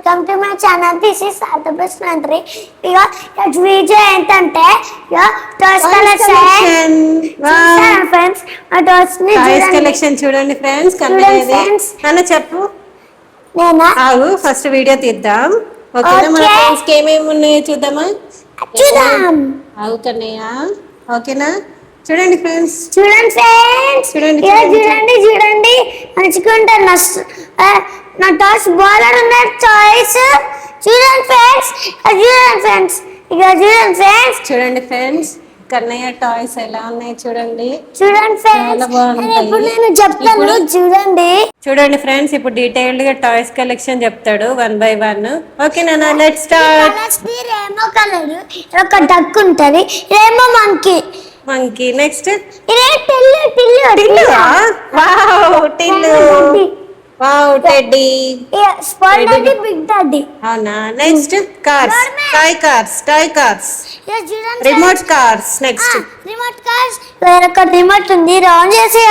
Welcome to my channel. This is ఆర్థోపెస్ మంత్రి. ఇక వీడియో ఏంటంటే టాయ్స్ కలెక్షన్. ఫ్రెండ్స్ ఆ టాయ్స్ ని కలెక్షన్ చూడండి ఫ్రెండ్స్. నన్ను చెప్పు. నేనా? ఆగు, ఫస్ట్ వీడియో తీద్దాం. ఓకేనా? మన ఫ్రెండ్స్ కి ఏమేమి ఉన్నాయో చూద్దామా? చూద్దాం. అవుతున్నాయా? ఓకేనా? చూడండి ఫ్రెండ్స్. చూడండి మంచిగా ఉంటారు. నా టాయ్స్ బాలర్ ఉన్నాయి. టాయ్స్ చూడండి ఫ్రెండ్స్. చూడండి ఫ్రెండ్స్ కన్నయ్య టాయ్స్ ఎలా ఉన్నాయి చూడండి. ఇప్పుడు నేను చెప్తాను చూడండి ఫ్రెండ్స్. ఇప్పుడు డీటెయిల్డ్ గా టాయ్స్ కలెక్షన్ చెప్తాడు 1 by 1. ఓకేనా? Let's start. రెయిన్బో కలర్ ఒక డక్ ఉంటది. Rainbow monkey. నెక్స్ట్ టిల్లు. Wow teddy. Big daddy. అవునా? Next cars. Toy cars. Remote cars. Next remote cars. వేరొక రిమోట్ ఉంది. ఆన్ చేసి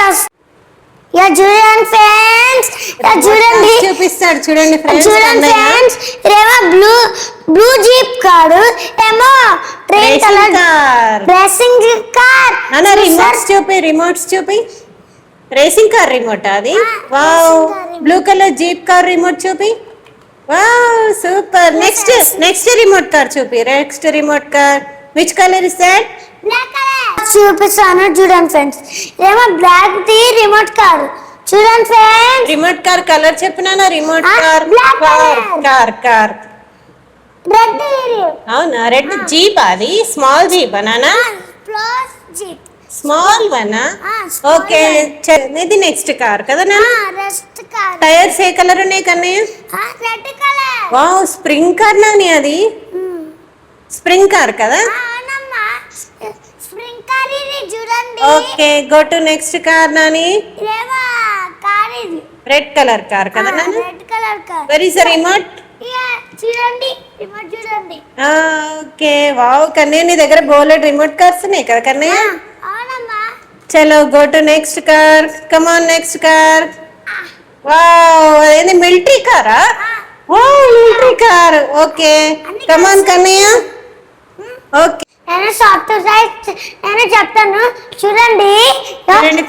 చూడండి చూపిస్తాడు. చూడండి ఫ్రెండ్స్. ఏమో బ్లూ జీప్ కారు, ఏమో train colour racing car. Remotes చూపి. రేసింగ్ కార్ రిమోట్ అది. Wow. Blue colour jeep car remote చూపి. Wow super. Next remote car చూపి. Next remote car which colour is that? చూపిస్తాను చూడండి ఫ్రెండ్స్. ఏమో black the remote car. చూడండి friends. Remote car colour చెప్పినా? Remote car car red. అవునా? Red jeep అది. Small jeep నానా? Jeep small one. ఓకే. ఇది నెక్స్ట్ కార్ కదా నాన్న? టైర్స్ ఏ కలర్ ఉన్నాయి Kannayya? Red colour. Wow spring car Nani అది. స్ప్రింగ్ కార్ కదా? స్ప్రింగ్ కార్ ఇది చూడండి. Okay go to next car Nani. Car ఇది రెడ్ కలర్ కార్ కదా నాన్న? Red colour car. Where is the remote? చూడండి రిమోట్ చూడండి. ఓకే వావ్ కన్నయ్య నీ దగ్గర బోలెడ్ రిమోట్ కార్స్ ఉన్నాయి కదా కన్నయ్య? అవునమ్మా. చలో go to next car. Come on next car. Wow అదేంది మిలిటరీ కారా? Wow military car. Okay come on Kannayya. Okay నేను చెప్తాను చూడండి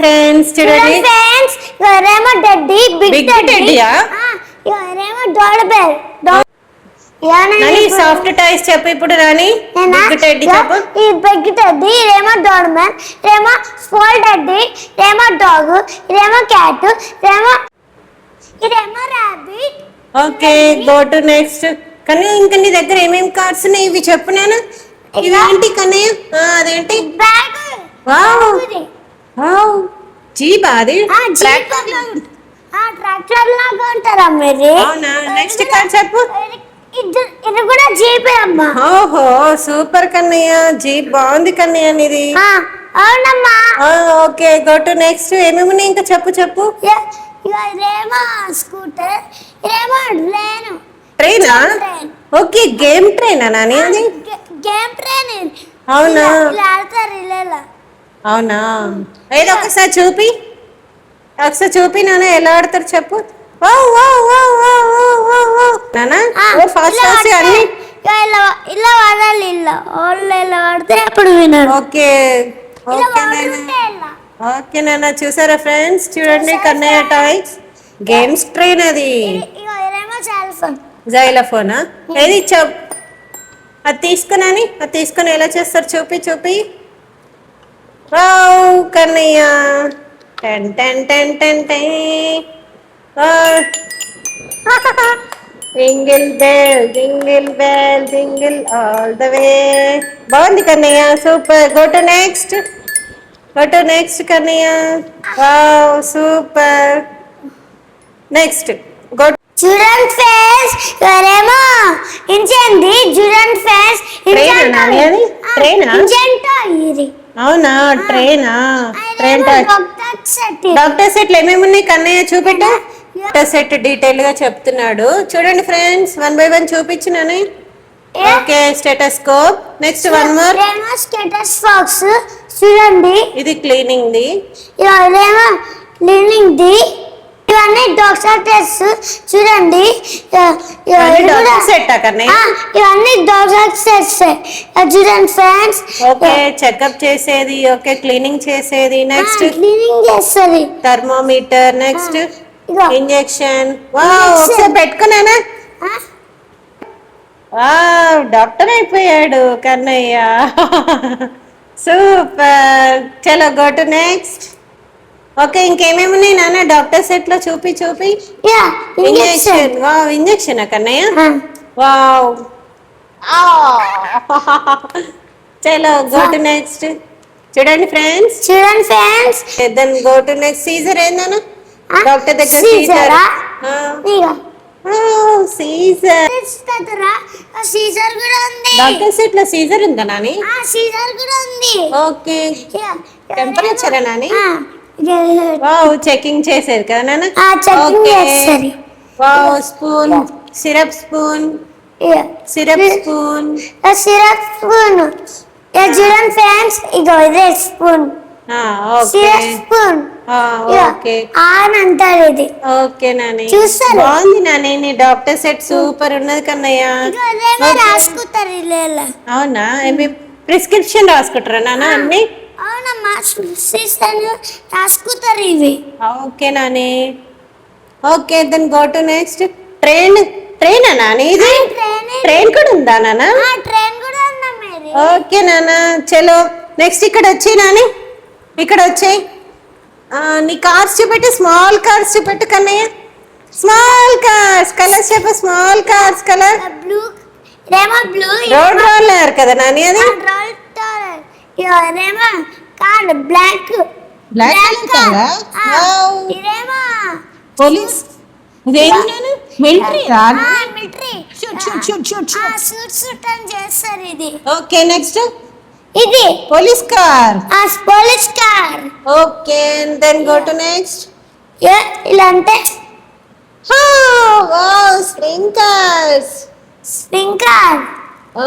ఫ్రెండ్స్. చూడండి రేమో డెడ్డీ బిగ్ టెడ్డీయా? రేమో డోర్ బెల్. సాఫ్ట్ టాయ్స్ చెప్పు ఇప్పుడు రాని. బిగ్ టెడ్డీ చెప్పు. ఈ బిగ్ టెడ్డీ, రేమో డోర్ మ్యాన్, రేమో స్మాల్ టెడ్డీ, రేమో డాగ్, రేమో క్యాట్, ఇదేమో rabbit. Okay go to next. కానీ ఇంకా నీ దగ్గర ఏమేమి కార్స్ ఉన్నాయి ఇవి చెప్పు నేను. ఇవేంటి కన్నయ్య? అదేంటి? వావ్ జీప్ అది. ట్రాక్టర్ లాగా ఉంటారా మీరు? అవునా? నెక్స్ట్ కార్ చెప్పు. ఇది కూడా జీపే అమ్మా. ఓహో సూపర్ కన్నయ్య. జీప్ బాగుంది కన్నయ్య నీది. అవునమ్మా. Okay go to next. ఏమేమి ఉన్నాయి ఇంకా చెప్పు. ఇదేమో స్కూటర్, ఇదేమో ట్రైనా? ఓకే గేమ్ ట్రైనా నాని అది? Game train. అవునా? ఆడతారు. అవునా? ఏదో ఒకసారి చూపి నాన్న ఎలా ఆడతారు చెప్పు. ఇలా వాడాలి. ఇలా వాడితే అప్పుడు వినరు. ఓకే నాన్న. చూసారా ఫ్రెండ్స్? చూడండి కన్నయ్య టాయ్స్ గేమ్స్ ట్రైన్ అది. జైలఫోనా? ఏది ఇచ్చావు? అది తీసుకుని ఎలా చేస్తారు చూపి. Wow Kannayya. Ten jingle bell jingle all the way. బాగుంది Kannayya super. Go to next Kannayya. Wow super. Next go. చూడండి ఫ్రెండ్స్ ఏమో ఇంజన్. చూడండి ఫ్రెండ్స్ అవునా? ట్రైనా? డాక్టర్ సెట్లు ఏమేమి ఉన్నాయి కన్నయ్య చూపెట్టు. డాక్టర్ సెట్ డీటెయిల్ గా చెప్తున్నాడు చూడండి ఫ్రెండ్స్. 1 by 1 చూపించినాను. Okay stethoscope. Next one more. Stethoscopes చూడండి. ఇది క్లీనింగ్ ది. ఇదేమో క్లీనింగ్ ది. ఇవన్నీ డాక్టర్ టెస్ట్ చూడండి. సెట్ కన్నయ్య. ఇవన్నీ డాక్టర్ టెస్ట్ చూడండి ఫ్రెండ్స్. ఓకే చెకప్ చేసేది, ఓకే క్లీనింగ్ చేసేది, నెక్స్ట్ క్లీనింగ్ చేస్తుంది. థర్మోమీటర్, నెక్స్ట్ ఇగో ఇంజెక్షన్. వావ్ ఒకసారి పెట్టుకున్నానా? వావ్ డాక్టర్ అయిపోయాడు కన్నయ్య. సూపర్. చలో గో టు నెక్స్ట్. ఓకే ఇంకేమేమి ఉన్నాయి నాన్న డాక్టర్ సెట్ లో? చూపి injection. Wow injection Kannayya. Wow చలో గో టు నెక్స్ట్. చూడండి friends. Then go to next. Scissor ఏందన్నా డాక్టర్ దగ్గర? సీజర్. సీజర్ సీజర్ కూడా ఉంది. డాక్టర్ సెట్ లో సీజర్ ఉందా నాని? సీజర్ కూడా ఉంది. Okay temperature Nani? Wow checking చేసేది కదా నాన్న? Okay wow spoon, syrup spoon, syrup spoon. చూడండి ఫ్రెండ్స్ ఇగో ఇదే స్పూన్. సిరప్ స్పూన్ ఓకే అని అంటారు ఇది. ఓకే నాని చూస్తారు. బాగుంది నాని నీ డాక్టర్ సెట్ సూపర్ ఉన్నది కన్నయ్య. రాసుకుంటారు ఇలా. అవునా ప్రిస్క్రిప్షన్ రాసుకుంటారా నాన్న అన్ని? అవునమ్మా రాసుకుంటారు ఇవి. Okay Nani. Okay then go to next. Train Nani ఇది? ట్రైన్ కూడా ఉందా నాన్న? ట్రైన్ కూడా ఉందా మేరీ? ఓకే నాన్న చలో నెక్స్ట్ ఇక్కడ వచ్చి నాని, ఇక్కడ వచ్చాయి. నీ కార్స్ చూపెట్టి, స్మాల్ కార్స్ చూపెట్టు కన్నయ్య. స్మాల్ కార్స్ కలర్స్ చెప్పు. Small cars colour blue blue road roller కదా నాని అది? ఇదేమో car black police. Military suit అని చేస్తారు ఇది. ఓకే నెక్స్ట్ ఇది police car. Police car. Okay then go to next. ఇలా అంటే sprinkler.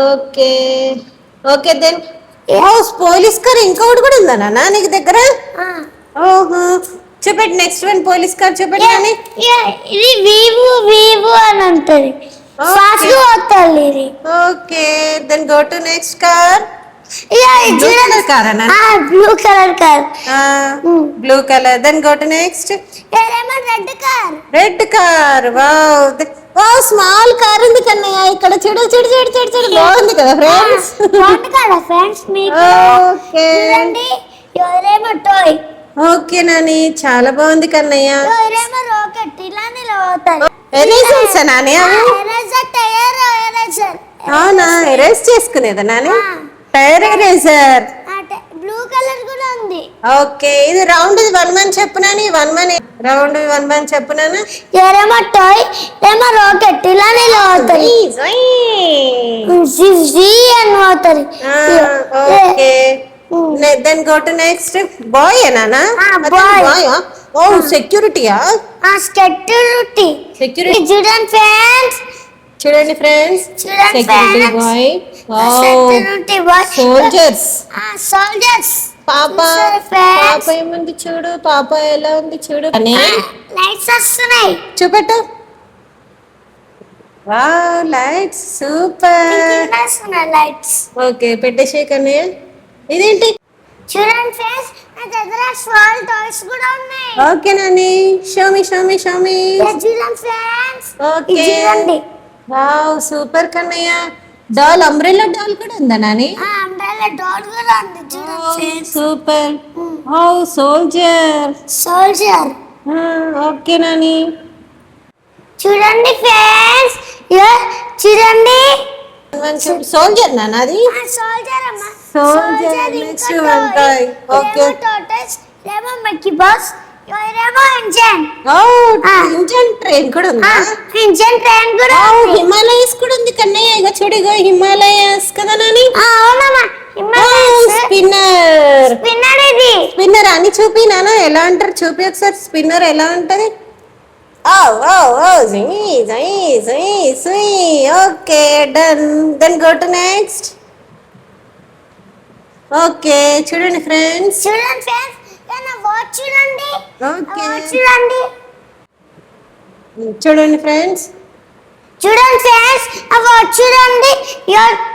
Okay okay then police car ఇంకొకటి కూడా ఉందా నాన్న నీకు దగ్గర? ఓహో చూపెట్టి నెక్స్ట్ వన్ పోలీస్ కార్ చూపెట్టి. ఇది వీవో అని అంటది. ఫాస్ట్ గా వస్తుంది ఇది. Okay then go to next car. Blue colour car. Blue colour. Then go to next. Red car. Wow small car ఉంది కన్నయ్య ఇక్కడ. చూడు చూడు చూడు చూడు చూడు బాగుంది కదా ఫ్రెండ్స్? ఓకే ఎవరేమో టాయ్. ఓకే నాని చాలా బాగుంది కన్నయ్య. ఎవరేమో రాకెట్ ఇలా నిలబడతారు. ఎరేజర్స్ నాని అవి? అవునా ఎరేజ్ చేసుకునేదా Nani? Tyre eraser. Blue colour కూడా ఉంది. ఓకే ఇది రౌండ్ 1 1 చెప్పు నాని. 1 1 రౌండ్ 1 1 చెప్పు నాన్న. ఎవరేమో టాయ్ ఏమో రాకెట్ ఇలా నిలబడతారు. అని పోతారు. Okay then go to next. Bye నానా? బాయ్. ఓ సెక్యూరిటీయా? సెక్యూరిటీ. చూడండి ఫ్రెండ్స్. Security boy. సోల్జర్స్. పాప ఏముంది చూడు. పాప ఎలా ఉంది చూడు. లైట్స్ వస్తున్నాయి చూపెట్టు. Wow lights super. Lights. Okay పెట్టేసే కన్నయ్య. ఇదేంటి? చూడండి ఫ్రెండ్స్ నా దగ్గర స్మాల్ టాయ్స్ కూడా ఉన్నాయి. Okay Nani show me. చూడండి ఫ్రెండ్స్. ఓకే చూడండి. Wow super Kannayya. Doll umbrella doll కూడా ఉందా నాని? అంబ్రెల్లా డాల్ కూడా ఉంది చూడండి. Super. Wow soldier. Okay Nani చూడండి ఫ్రెండ్స్. చూడండి సోల్జర్ నాన్న అది? సోల్జర్ అమ్మా. సోల్జర్ నెక్స్ట్ ఉంటాయి. ఓకే టోటల్స్ ఏమో మక్కీ బాస్. ఎవరేమో ఇంజన్. ఇంజన్ ట్రైన్ కూడా ఉందా? ఇంజన్ ట్రైన్ కూడా ఉంది. హిమాలయస్ కూడా ఉంది కన్నయ్య. ఇక చూడు ఇగో హిమాలయస్ కదా నాని? అవునమ్మా హిమాలయస్. స్పిన్నర్ ఇది. స్పిన్నర్ అని చూపి నాన్న ఎలా అంటారు చూపి ఒకసారి. స్పిన్నర్ ఎలా ఉంటది? Okay done. Then go to next. Okay చూడండి ఫ్రెండ్స్. చూడండి ఫ్రెండ్స్. వాచ్ చూడండి. ఓకే చూడండి. చూడండి ఫ్రెండ్స్. చూడండి ఫ్రెండ్స్, చూడండి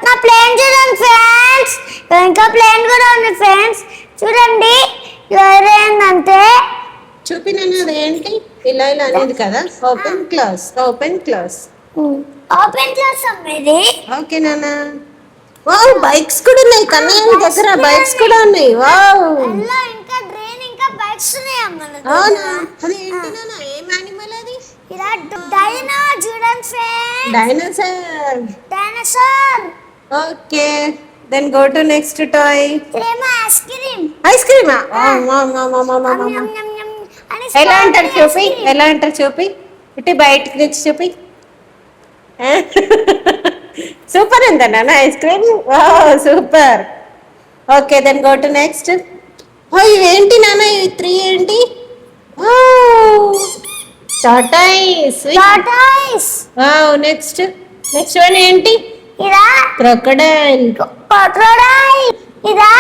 నా ప్లేన్ చూడండి ఫ్రెండ్స్, ఇంకా ప్లేన్ కూడా ఉంది ఫ్రెండ్స్. చూడండి ఏంటంటే చూపినాను అదేంటి ఇలా ఇలా అనేది కదా. Open class, open class. Open class అమ్మేది. ఓకే నాన్న. వావ్, బైక్స్ కూడా ఉన్నాయి కన్నయ్య దగ్గర. బైక్స్ కూడా ఉన్నాయి. వావ్, ఇంకా డ్రైన్ ఇంకా బైక్స్ ఉన్నాయి అమ్మ. అవునా? అది ఏంటి నాన్న, ఏం యానిమల్ అది? ఇలా డైనో చూడండి friends. Dinosaur. Dinosaur. Okay, then go to next toy. ఏమో ఐస్ క్రీమ్. ఐస్ క్రీమా? ఎలా అంటారు చూపి, ఎలా అంటారు చూపి, ఇటు బయటకు తెచ్చి చూపి. సూపర్ ఉందా నాన్న ice cream? Super. Okay, then go to next. ఇవేంటి నాన్న, ఇవి 3 ఏంటి? Tortoise. Tortoise. Next next one ఏంటి? ఇదా క్రొకడైల్. క్రొకడైల్. ఇదా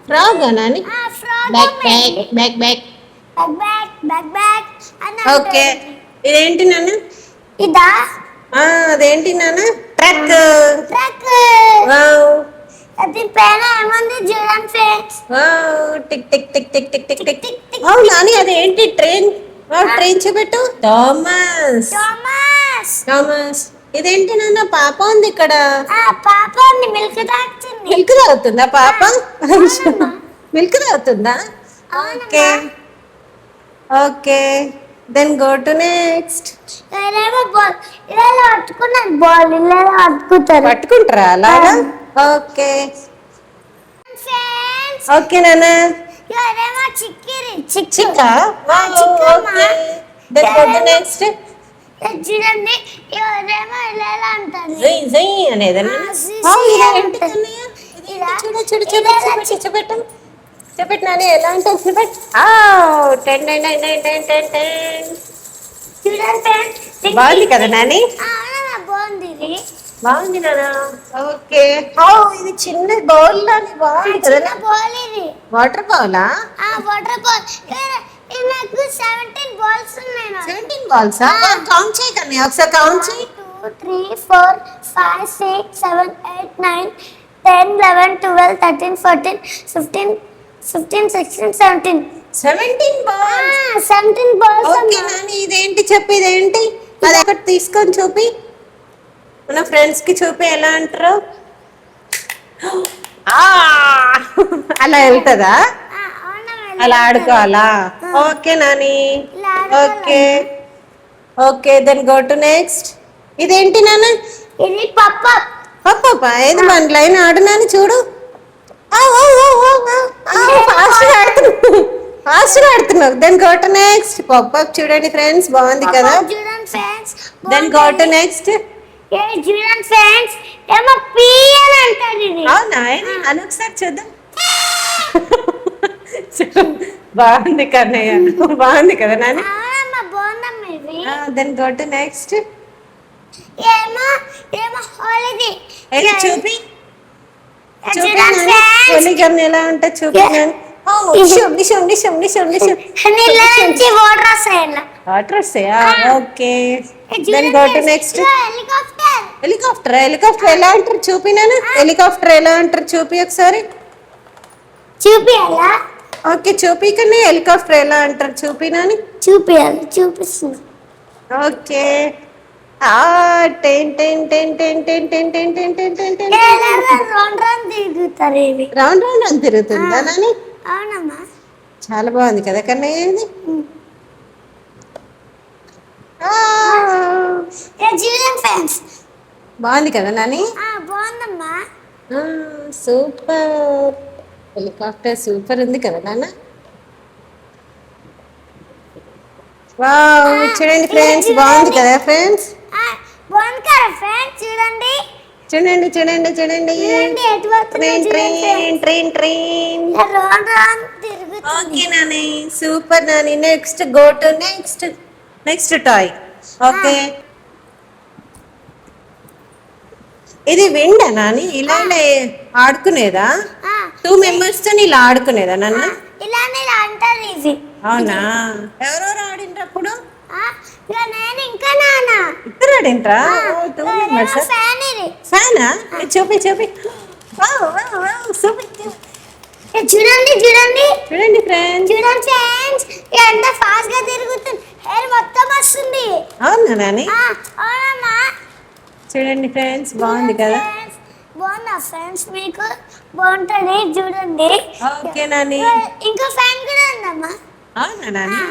frog Nani. Back back back back back back. Okay, ఇదేంటి నాన్న? ఇదా అదేంటి నాన్న? ట్రక్. ట్రక్. వావ్, అది పైన ఏముంది చూడండి friends. Wow, tick tick tick tick tick tick tick. Nani అదేంటి? ట్రైన్. ట్రైన్ చూపెట్టు. థామస్. థామస్. థామస్. ఇదేంటి నాన్న? పాప ఉంది ఇక్కడ. పాప ఉంది, మిల్క్ తాగుతుంది. మిల్క్ తాగుతుందా పాప? మిల్క్ తాగుతుందా? Okay okay, then go to next. Ball ఇలా పట్టుకున్నారు, బాల్ ఇలా పట్టుకుంటారు. పట్టుకుంటారా అలాగా? ఓకే ఓకే నాన్న. ఇదేమో చిక్కిరి. చిక్కా? Then go to next. చూడండి ఇదేమో ఇలా ఇలా అంటారు. జై జై అనేదన్నా? చూడు చూడు చూడు చూపెట్టు చూపెట్టు నాని, ఎలా ఉంటుంది చూపెట్టు. 10 9 9 9 10 10. చూడండి బాగుంది కదా నాని? బాగుంది ఇది. బాగుంది నాన్న. ఓకే, ఇది చిన్న బౌల్ లాని బాగుంది కదా. బాల్ ఇది. వాటర్ బౌలా? Water ball. నాకు 17 బాల్స్ ఉన్నాయి. 17 బాల్స్. కౌంట్ చేయి కన్నయ్య, ఒకసారి కౌంట్ చేయి. 1 2 3 4 5 6 7 8 9 10 11 12 13 14 15 16 17. 17 బాల్స్. 17 బాల్స్. ఓకే నాని, ఇదేంటి చెప్పు, ఇదేంటి? అది ఒకటి తీసుకొని చూపి, మన ఫ్రెండ్స్ కి చూపి ఎలా అంటారు. అలా వెళ్తుందా? అలా ఆడుకోవాలా? Okay Nani. Okay okay, then go to next. ఇదేంటి నాన్న? ఇది పప్ప. పప్ప ఏది? మన లైన్ ఆడు నాని, చూడు. ఫాస్ట్ ఆడుతున్నావు. Then go to next. పప్ప చూడండి ఫ్రెండ్స్, బాగుంది కదా. చూడండి friends. Then go to next. చూడండి ఫ్రెండ్స్, ఏమో పీ అని అంటారు ఇది. అవునా? అని ఒకసారి చూద్దాం. బాగుంది కన్నయ్య, బాగుంది కదా నాని. బాగుందమ్మా ఇది. Then go to next. ఏమో ఏమో హాలిడే. చూపి చూడండి ఫ్రెండ్స్, హోలీగన్ ఎలా ఉంటే చూపి. నీళ్ళ నుంచి వాటర్ వస్తాయి. వాటర్ వస్తాయా? Okay, then go to next. Helicopter. Helicopter. Helicopter ఎలా అంటారు చూపినాను? హెలికాప్టర్ ఎలా అంటారు చూపి ఒకసారి. చూపియాలా? ఓకే, చూపి కన్నా హెలికాప్టర్ ఎలా అంటారు చూపినాని. చూపియాలి, చూపిస్తుంది. ఓకే. 10 10 10 10 10 10 10 10 10 10 10. రౌండ్ రౌండ్ తిరుగుతారు ఇవి. రౌండ్ రౌండ్ అని తిరుగుతుందా నాని? అవునమ్మా. చాలా బాగుంది కదా కన్నయ్య ఇది. చూడండి ఫ్రెండ్స్, బాగుంది కదా నాని? బాగుందమ్మా. సూపర్. హెలికాప్టర్ సూపర్ ఉంది కదా నాన్న. వావ్, చూడండి ఫ్రెండ్స్, బాగుంది కదా ఫ్రెండ్స్? బాగుంది కదా ఫ్రెండ్స్. చూడండి చూడండి చూడండి చూడండి. Train train train train. Round round తిరుగుతుంది. Okay Nani, super Nani. Next go to next. Next toy. Okay, ఇది విండా నాని? ఇలా ఆడుకునేదా? 2 members తో ఇలా ఆడుకునేదా నాన్న? ఇలానే అంటారు ఇది. అవునా? ఎవరెవరు ఆడినప్పుడు? ఇక నేను ఇంకా నాన్న ఇద్దరు ఏంట్రా టూ మెంబర్స్ ఫ్యాన్ ఇది ఫ్యానా చూపి చూపి సూపర్ చూడండి చూడండి చూడండి ఫ్రెండ్స్ చూడండి ఫ్రెండ్స్ ఎంత ఫాస్ట్ గా తిరుగుతుంది హెయిర్ మొత్తం వస్తుంది అవునా నాని అవునమ్మా చూడండి ఫ్రెండ్స్ బాగుంది కదా Friends, బాగుందా ఫ్రెండ్స్ మీకు బాగుంటుంది చూడండి ఓకే నాని ఇంకో ఫ్యాన్ కూడా ఉందమ్మా అవునా నాని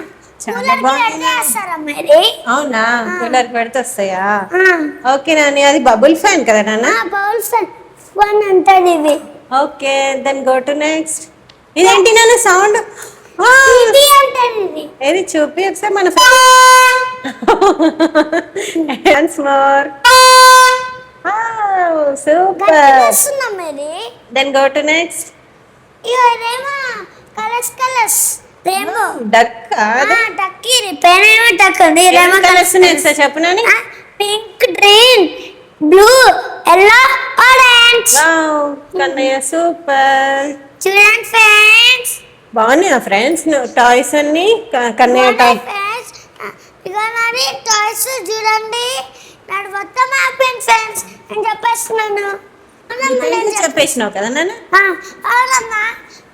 చాలా కూలర్ బాగుంది వేస్తారమ్మా ఇది అవునా కూలర్ పెడితే వస్తాయా ఓకే నాని అది బబుల్ ఫ్యాన్ కదా నాన్న బౌల్ ఫ్యాన్ వన్ ఉంటుంది ఇది okay then go to next ఇదేంటి నాన్న సౌండ్ ఇది అంటుంది ఇది ఏది చూపి ఒకసారి మన వన్స్ మోర్ సూపర్ వస్తుందమ్మా ఇది దెన్ గో టు నెక్స్ట్ ఇగో ఇదేమో కలర్స్ రేమో డక్ డక్కి పేరు ఏమో డక్ ఉంది ఇదేమో కలర్స్ నెక్స్ట్ చెప్పు Nani pink green blue yellow orange wow Kannayya super చూడండి ఫ్రెండ్స్ బాగున్నాయా ఫ్రెండ్స్ టాయ్స్ అన్ని కన్నయ్య టాయ్ ఫ్రెండ్స్ ఇక నాది టాయ్స్ చూడండి నాడు మొత్తం అయిపోయింది ఫ్రెండ్స్ నేను చెప్పేస్తున్నాను అవునమ్మా, నేను చెప్పేసినావు కదా నాన్న అవునమ్మా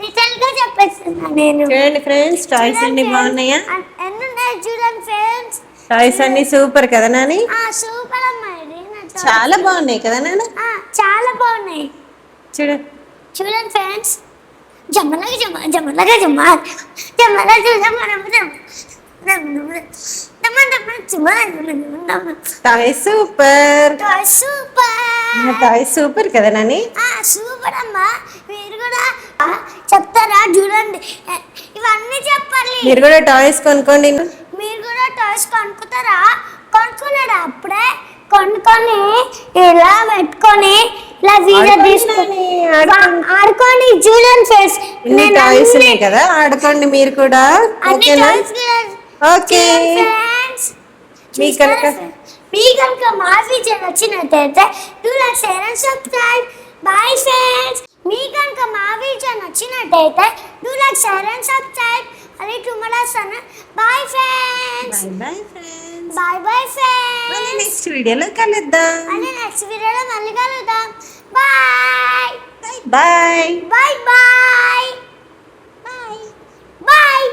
రిటర్న్ గా చెప్పేస్తున్నా నేను చూడండి ఫ్రెండ్స్ టాయ్స్ అన్ని బాగున్నాయా ఎన్ని ఉన్నాయి చూడండి ఫ్రెండ్స్ టాయ్స్ అన్ని సూపర్ కదా నాని సూపర్ అమ్మా ఇది నా toy. చాలా బాగున్నాయి కదా నాన్న చాలా బాగున్నాయి చూడు చూడండి ఫ్రెండ్స్ జమ్మలగా జమ్మలగా toys super super toys super కదా నాని సూపర్ అమ్మా మీరు కూడా చెప్తారా చూడండి ఇవన్నీ చెప్పాలి మీరు కూడా టాయ్స్ కొనుక్కోండి మీరు కూడా టాయ్స్ కొనుక్కుంటారా కొనుక్కున్నారా అప్పుడే కొనుక్కొని ఇలా పెట్టుకొని ఇలా వీడియో తీసుకొని ఆడుకోండి చూడండి ఫ్రెండ్స్ ఇన్ని టాయ్స్ ఉన్నాయి కదా ఆడుకోండి మీరు కూడా ఓకేనా ఓకే మీ కనుక మా వీడియో నచ్చినట్టయితే do like share and subscribe bye friends మీ కనుక మా వీడియో నచ్చినట్టయితే do like share and subscribe అది tomorrow son bye friends bye friends bye friends next వీడియోలో కలుద్దాం అని నెక్స్ట్ వీడియోలో మళ్ళీ కలుద్దాం bye bye bye bye bye bye